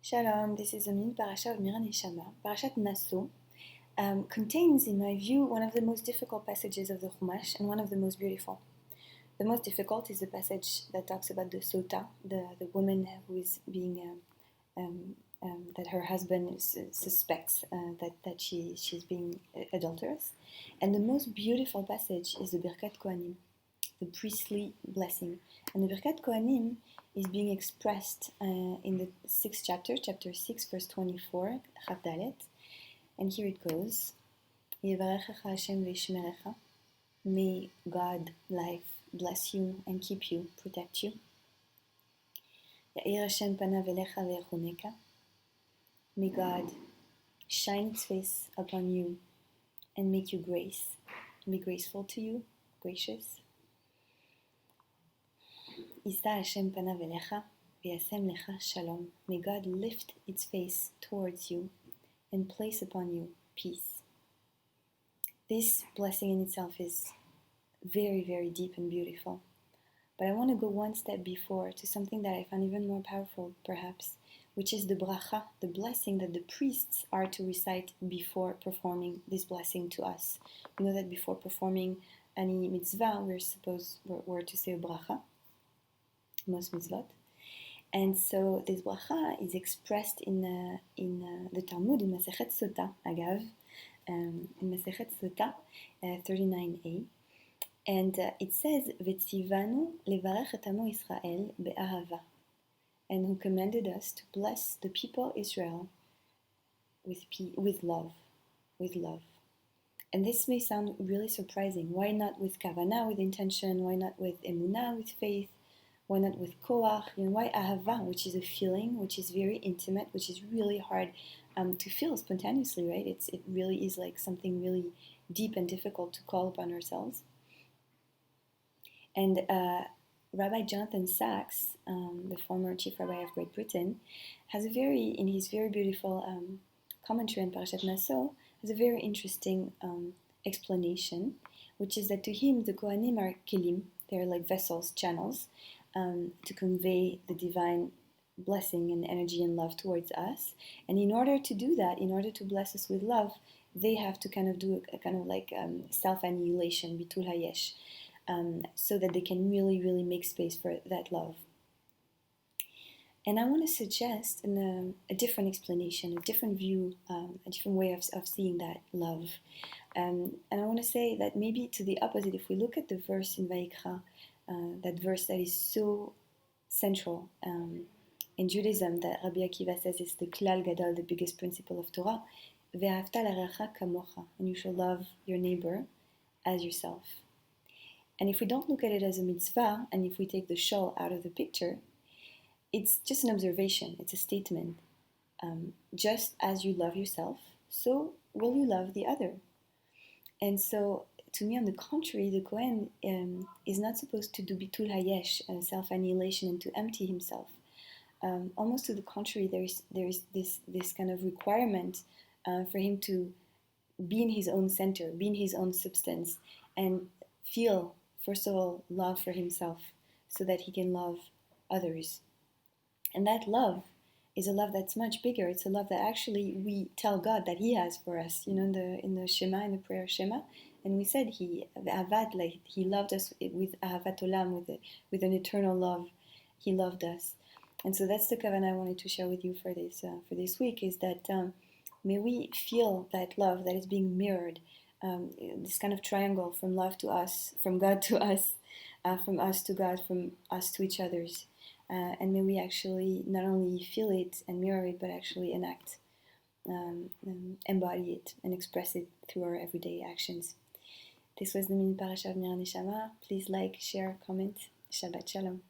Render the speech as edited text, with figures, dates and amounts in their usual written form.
Shalom, this is a mini Parasha of Mira Neshama. Parashat Nasso contains, in my view, one of the most difficult passages of the Chumash and one of the most beautiful. The most difficult is the passage that talks about the sota, the woman who is being, that her husband suspects that she's being adulterous. And the most beautiful passage is the Birkat Kohanim, the priestly blessing. And the Birkat Kohanim is being expressed in the 6th chapter, chapter 6, verse 24, Chav Dalet. And here it goes. Yevarechecha Hashem ve'yishmerecha. May God, life, bless you and keep you, protect you. Ya'ir Hashem panav elecha ve'yechuneka. May God shine its face upon you and make you grace. Be graceful to you, gracious. Yisa Hashem panav elecha ve'yasem lecha shalom. May God lift its face towards you and place upon you peace. This blessing in itself is very, very deep and beautiful. But I want to go one step before to something that I find even more powerful, perhaps, which is the bracha, the blessing that the priests are to recite before performing this blessing to us. You know that before performing any mitzvah, we're to say a bracha, most mitzvot. And so this bracha is expressed in the Talmud, in Masechet Sota, Agav, in Masechet Sota 39a. And it says, V'tzivanu levarech et amo Yisrael be'ahava, and who commanded us to bless the people Israel with love. And this may sound really surprising. Why not with kavanah, with intention? Why not with emunah, with faith? Why not with koach? Why ahava, which is a feeling, which is very intimate, which is really hard to feel spontaneously, right? It really is like something really deep and difficult to call upon ourselves. And Rabbi Jonathan Sachs, the former chief rabbi of Great Britain, in his very beautiful commentary on Parashat Nasso, has a very interesting explanation, which is that to him the Kohanim are kelim, they're like vessels, channels, to convey the divine blessing and energy and love towards us. And in order to do that, in order to bless us with love, they have to kind of do a kind of like self-annihilation, bitul hayesh, so that they can really, really make space for that love. And I want to suggest a different explanation, a different view, a different way of seeing that love. And I want to say that maybe to the opposite, if we look at the verse in Vayikra, that verse that is so central in Judaism, that Rabbi Akiva says is the klal gadol, the biggest principle of Torah, ve'ahavta l'reacha kamocha, and you shall love your neighbor as yourself. And if we don't look at it as a mitzvah, and if we take the shul out of the picture, it's just an observation, it's a statement. Just as you love yourself, so will you love the other. And so, to me, on the contrary, the Kohen is not supposed to do bitul hayesh, self-annihilation, and to empty himself. Almost to the contrary, there is this kind of requirement for him to be in his own center, be in his own substance, and feel, first of all, love for himself, so that he can love others. And that love is a love that's much bigger. It's a love that actually we tell God that He has for us. In the Shema, in the prayer Shema, and we said He loved us with ahavat olam, with an eternal love. He loved us, and so that's the kavanah I wanted to share with you for this week. Is that may we feel that love that is being mirrored, this kind of triangle from love to us, from God to us, from us to God, from us to each others. And may we actually not only feel it and mirror it, but actually enact, embody it, and express it through our everyday actions. This was the mini Parasha of Mira Neshama. Please like, share, comment. Shabbat Shalom.